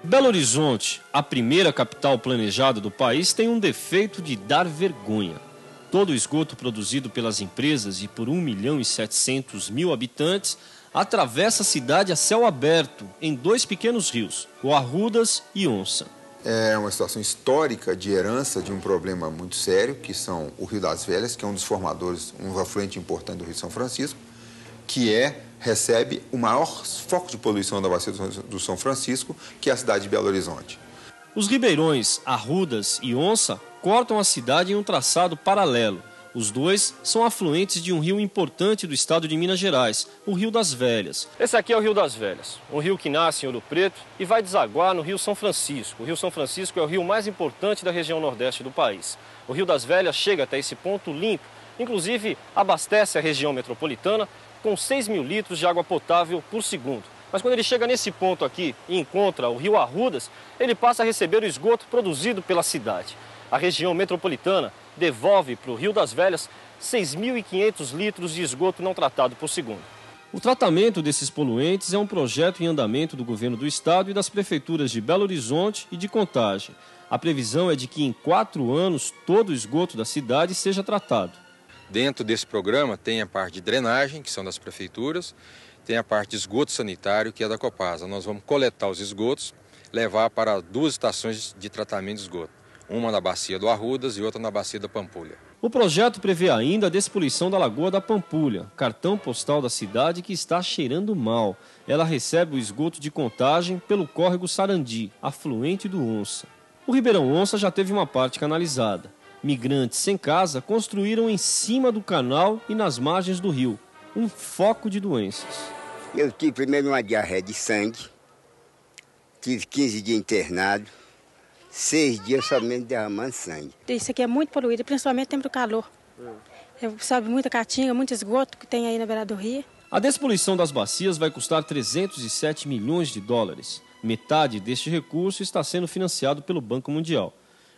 Belo Horizonte, a primeira capital planejada do país, tem um defeito de dar vergonha. Todo o esgoto produzido pelas empresas e por 1.700.000 habitantes atravessa a cidade a céu aberto em dois pequenos rios, o Arrudas e Onça. É uma situação histórica de herança de um problema muito sério, que são o Rio das Velhas, que é um dos formadores, um afluente importante do Rio São Francisco, que recebe o maior foco de poluição da bacia do São Francisco, que é a cidade de Belo Horizonte. Os ribeirões Arrudas e Onça cortam a cidade em um traçado paralelo. Os dois são afluentes de um rio importante do estado de Minas Gerais, o Rio das Velhas. Esse aqui é o Rio das Velhas, um rio que nasce em Ouro Preto e vai desaguar no Rio São Francisco. O Rio São Francisco é o rio mais importante da região nordeste do país. O Rio das Velhas chega até esse ponto limpo, inclusive abastece a região metropolitana com 6.000 litros de água potável por segundo. Mas quando ele chega nesse ponto aqui e encontra o Rio Arrudas, ele passa a receber o esgoto produzido pela cidade. A região metropolitana devolve para o Rio das Velhas 6.500 litros de esgoto não tratado por segundo. O tratamento desses poluentes é um projeto em andamento do governo do estado e das prefeituras de Belo Horizonte e de Contagem. A previsão é de que em 4 anos todo o esgoto da cidade seja tratado. Dentro desse programa tem a parte de drenagem, que são das prefeituras, tem a parte de esgoto sanitário, que é da Copasa. Nós vamos coletar os esgotos, levar para 2 estações de tratamento de esgoto. Uma na bacia do Arrudas e outra na bacia da Pampulha. O projeto prevê ainda a despoluição da Lagoa da Pampulha, cartão postal da cidade que está cheirando mal. Ela recebe o esgoto de Contagem pelo córrego Sarandi, afluente do Onça. O Ribeirão Onça já teve uma parte canalizada. Migrantes sem casa construíram em cima do canal e nas margens do rio, um foco de doenças. Eu tive primeiro uma diarreia de sangue, tive 15 dias internado, 6 dias somente derramando sangue. Isso aqui é muito poluído, principalmente no tempo do calor. Sobe muita caatinga, muito esgoto que tem aí na beira do rio. A despoluição das bacias vai custar 307 milhões de dólares. Metade deste recurso está sendo financiado pelo Banco Mundial.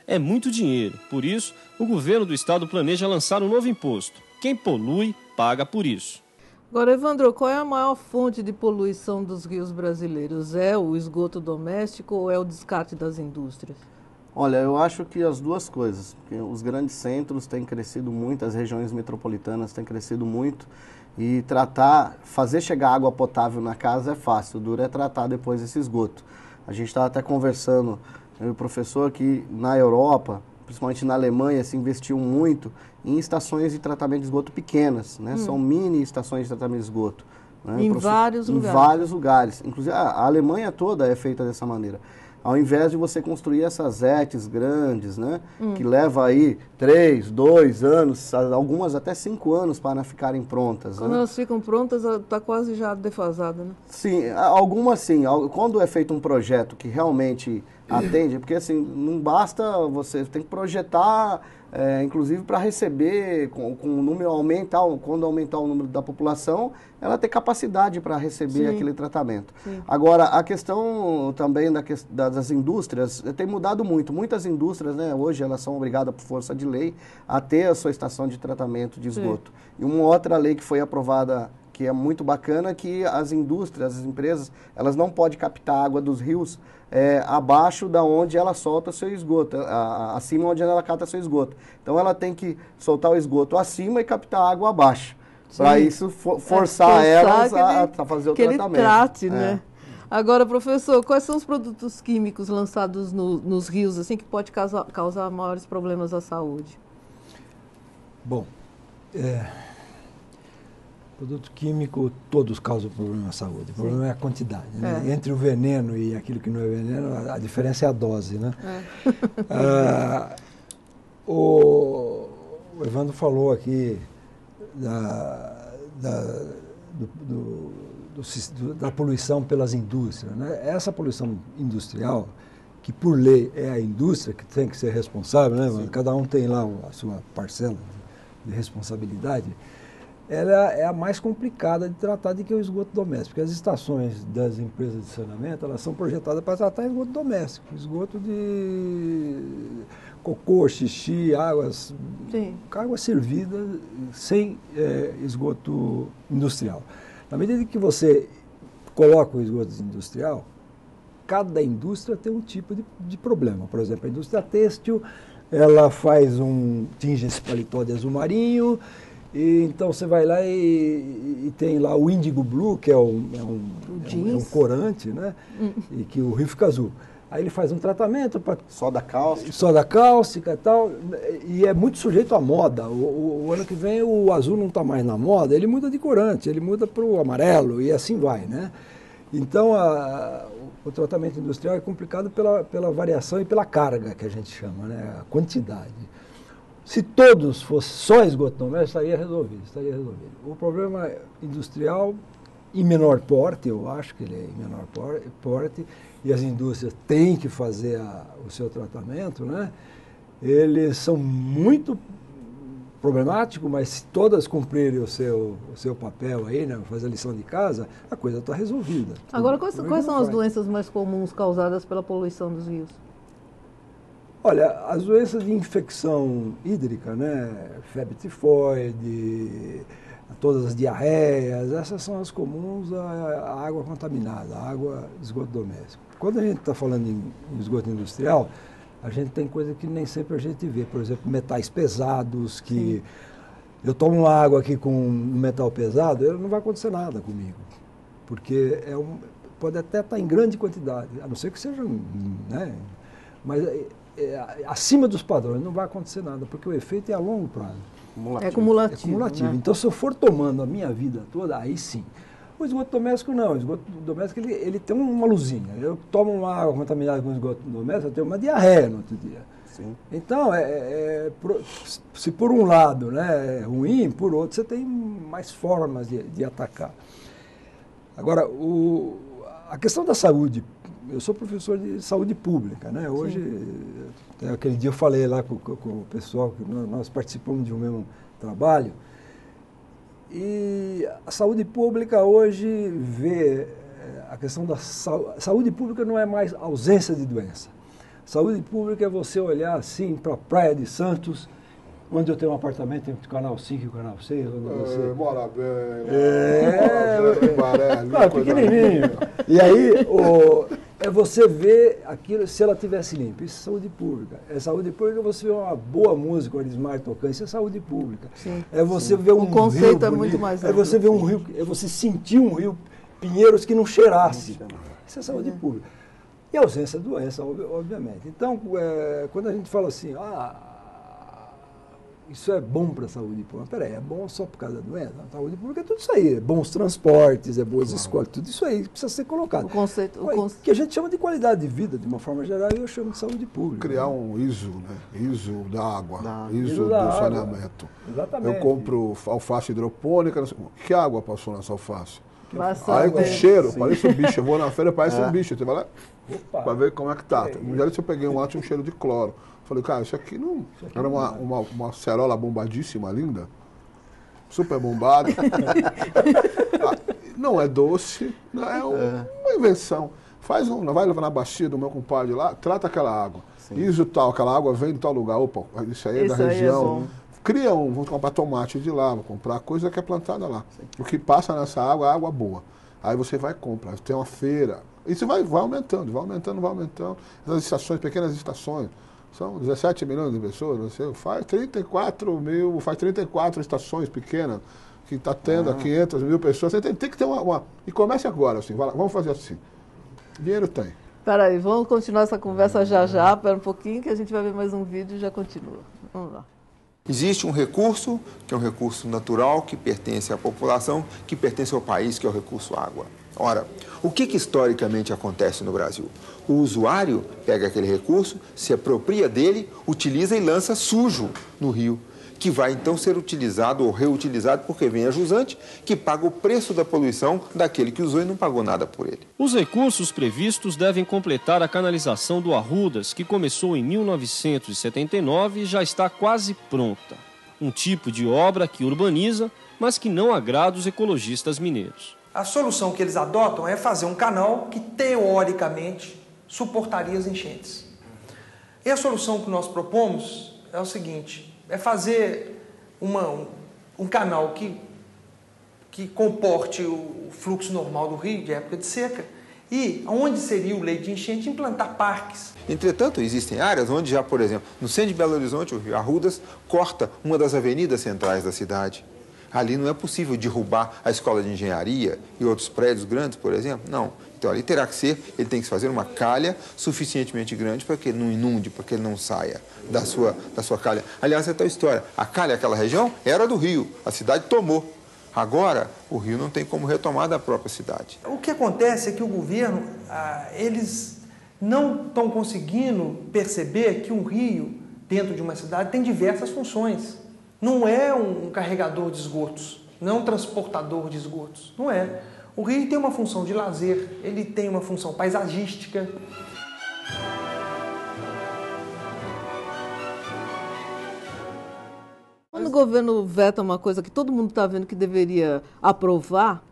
É muito dinheiro, por isso, o governo do estado planeja lançar um novo imposto. Quem polui, paga por isso. Agora, Evandro, qual é a maior fonte de poluição dos rios brasileiros? É o esgoto doméstico ou é o descarte das indústrias? Olha, eu acho que as duas coisas. Porque os grandes centros têm crescido muito, as regiões metropolitanas têm crescido muito. E fazer chegar água potável na casa é fácil, o duro é tratar depois esse esgoto. A gente estava até conversando, eu e o professor, que na Europa, principalmente na Alemanha, se investiu muito em estações de tratamento de esgoto pequenas, né? São mini estações de tratamento de esgoto. Né? Em vários lugares. Em vários lugares. Inclusive, a Alemanha toda é feita dessa maneira. Ao invés de você construir essas ETs grandes, né? Que leva aí 3, 2 anos, algumas até 5 anos para ficarem prontas. Quando elas ficam prontas, está quase já defasada, né? Sim, algumas sim. Quando é feito um projeto que realmente atende, porque assim, não basta você, tem que projetar, inclusive para receber, com o número quando aumentar o número da população, ela ter capacidade para receber aquele tratamento. Sim. Agora, a questão também das indústrias tem mudado muito. Muitas indústrias, né, hoje, elas são obrigadas por força de lei a ter a sua estação de tratamento de esgoto. Sim. E uma outra lei que foi aprovada, que é muito bacana, que as indústrias, as empresas, elas não podem captar água dos rios abaixo da onde ela solta seu esgoto, acima onde ela capta seu esgoto. Então ela tem que soltar o esgoto acima e captar a água abaixo. Para isso forçar elas a fazer o tratamento. Que ele trate, né? Agora, professor, quais são os produtos químicos lançados nos rios assim que pode causar maiores problemas à saúde? Bom, produto químico, todos causam problema à saúde. O problema é a quantidade. Né? Entre o veneno e aquilo que não é veneno, a diferença é a dose. Né? O Evandro falou aqui da poluição pelas indústrias. Né? Essa poluição industrial, que por lei é a indústria que tem que ser responsável, né? Cada um tem lá a sua parcela de responsabilidade, ela é a mais complicada de tratar do que o esgoto doméstico, porque as estações das empresas de saneamento, elas são projetadas para tratar esgoto doméstico, esgoto de cocô, xixi, água servida, sem esgoto industrial. Na medida que você coloca o esgoto industrial, cada indústria tem um tipo de problema. Por exemplo, a indústria têxtil, ela tinge esse paletó de azul marinho, e então você vai lá e tem lá o Índigo Blue, que é um corante, né? E que o rio fica azul. Aí ele faz um tratamento para soda cáustica. Soda cáustica e tal, e é muito sujeito à moda. O ano que vem o azul não está mais na moda, ele muda de corante, ele muda para o amarelo e assim vai, né? Então o tratamento industrial é complicado pela variação e pela carga, que a gente chama, né? A quantidade. Se todos fossem só esgoto doméstico, estaria resolvido. O problema industrial, em menor porte, eu acho que ele é em menor porte, e as indústrias têm que fazer o seu tratamento, né? Eles são muito problemáticos, mas se todas cumprirem o seu papel aí, né? Fazer a lição de casa, a coisa está resolvida. Agora, quais são as doenças mais comuns causadas pela poluição dos rios? Olha, as doenças de infecção hídrica, né? Febre tifoide, todas as diarreias, essas são as comuns à água contaminada, à água de esgoto doméstico. Quando a gente está falando em esgoto industrial, a gente tem coisa que nem sempre a gente vê. Por exemplo, metais pesados, que eu tomo uma água aqui com um metal pesado, não vai acontecer nada comigo. Porque pode até estar em grande quantidade, a não ser que seja, né? Mas acima dos padrões não vai acontecer nada, porque o efeito é a longo prazo. É cumulativo. Né? Então, se eu for tomando a minha vida toda, aí sim. O esgoto doméstico não. O esgoto doméstico ele tem uma luzinha. Eu tomo uma água contaminada com esgoto doméstico, eu tenho uma diarreia no outro dia. Sim. Então, se por um lado, né, é ruim, por outro você tem mais formas de atacar. Agora, a questão da saúde, eu sou professor de saúde pública, né? Hoje, aquele dia eu falei lá com o pessoal, que nós participamos de um mesmo trabalho, e a saúde pública hoje vê a questão da saúde pública não é mais ausência de doença. Saúde pública é você olhar assim para a Praia de Santos, onde eu tenho um apartamento entre o canal 5 e o canal 6. Mora bem. Pequenininho. E aí, é você ver aquilo se ela tivesse limpa. Isso é saúde pública. É saúde pública você ver uma boa música, o Arismar tocando. Isso é saúde pública. Sim, é você ver um rio. O conceito bonito, é muito mais amplo. É você ver um rio, é você sentir um rio Pinheiros que não cheirasse. Isso é saúde pública. E a ausência de doença, obviamente. Então, quando a gente fala assim, isso é bom para a saúde pública. Peraí, é bom só por causa da doença? A saúde pública é tudo isso aí. É bons transportes, é boas escolas, tudo isso aí precisa ser colocado. O conceito que a gente chama de qualidade de vida, de uma forma geral, e eu chamo de saúde pública. Criar um ISO, né? ISO da água, ISO do saneamento. Exatamente. Eu compro alface hidropônica, que água passou nessa alface? Bastante. Aí com cheiro, parece um bicho. Eu vou na feira, parece um bicho. Você vai lá para ver como é que tá. Um dia eu peguei um lá, tinha um cheiro de cloro. Falei, cara, isso aqui não... Era uma cerola bombadíssima, linda. Super bombada. Não é doce, não é uma invenção. Vai levar na bacia do meu compadre lá, trata aquela água. Isso tal, aquela água vem de tal lugar. Opa, isso aí é da região. Cria vamos comprar tomate de lá, vou comprar coisa que é plantada lá. O que passa nessa água é água boa. Aí você vai comprar, tem uma feira. Isso vai aumentando. Essas estações, pequenas estações, são 17 milhões de pessoas, você faz 34 estações pequenas, que está tendo 500 mil pessoas. Você tem que ter uma... E comece agora, assim, vamos fazer assim. Dinheiro tem. Peraí, vamos continuar essa conversa já. Espera um pouquinho que a gente vai ver mais um vídeo e já continua. Vamos lá. Existe um recurso, que é um recurso natural, que pertence à população, que pertence ao país, que é o recurso água. Ora, o que historicamente acontece no Brasil? O usuário pega aquele recurso, se apropria dele, utiliza e lança sujo no rio, que vai então ser utilizado ou reutilizado porque vem a jusante, que paga o preço da poluição daquele que usou e não pagou nada por ele. Os recursos previstos devem completar a canalização do Arrudas, que começou em 1979 e já está quase pronta. Um tipo de obra que urbaniza, mas que não agrada os ecologistas mineiros. A solução que eles adotam é fazer um canal que, teoricamente, suportaria as enchentes. E a solução que nós propomos é o seguinte, é fazer um canal que comporte o fluxo normal do rio de época de seca E onde seria o leito de enchente? Implantar parques. Entretanto, existem áreas onde já, por exemplo, no centro de Belo Horizonte, o rio Arrudas corta uma das avenidas centrais da cidade. Ali não é possível derrubar a escola de engenharia e outros prédios grandes, por exemplo. Não. Então, ali terá que ser, ele tem que fazer uma calha suficientemente grande para que ele não inunde, para que ele não saia da sua calha. Aliás, é tal história. A calha daquela região era do rio, a cidade tomou. Agora, o rio não tem como retomar da própria cidade. O que acontece é que o governo, eles não estão conseguindo perceber que um rio, dentro de uma cidade, tem diversas funções. Não é um carregador de esgotos, não é um transportador de esgotos, não é. O rio tem uma função de lazer, ele tem uma função paisagística. Quando o governo veta uma coisa que todo mundo está vendo que deveria aprovar,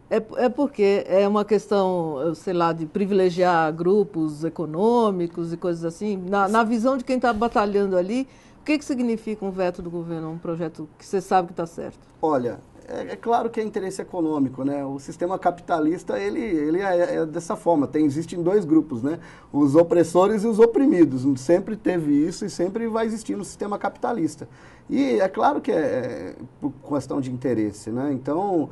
é porque é uma questão, sei lá, de privilegiar grupos econômicos e coisas assim. Na visão de quem está batalhando ali, o que significa um veto do governo, um projeto que você sabe que está certo? Olha, é claro que é interesse econômico, né? O sistema capitalista, ele é dessa forma. Existem dois grupos, né? Os opressores e os oprimidos. Sempre teve isso e sempre vai existir no sistema capitalista. E é claro que é por questão de interesse, né? Então,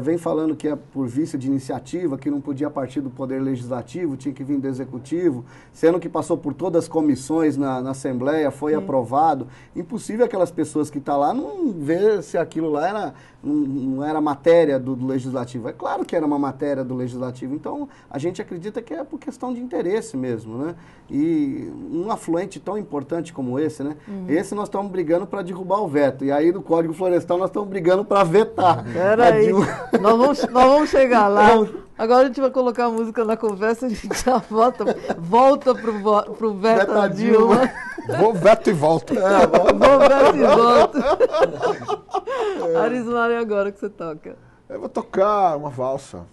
vem falando que é por vício de iniciativa, que não podia partir do poder legislativo, tinha que vir do executivo, sendo que passou por todas as comissões na Assembleia, foi aprovado. Impossível aquelas pessoas que estão lá não ver se aquilo lá não era matéria do legislativo. É claro que era uma matéria do legislativo. Então, a gente acredita que é por questão de interesse mesmo, né? E um afluente tão importante como esse, né? Esse nós estamos brigando para derrubar o veto. E aí, no Código Florestal, nós estamos brigando para vetar. Peraí, nós vamos chegar lá. Agora a gente vai colocar a música na conversa, a gente já volta pro veto da Dilma. Vou veto e volto. Vou veto e volto. Arismar, é agora que você toca. Eu vou tocar uma valsa.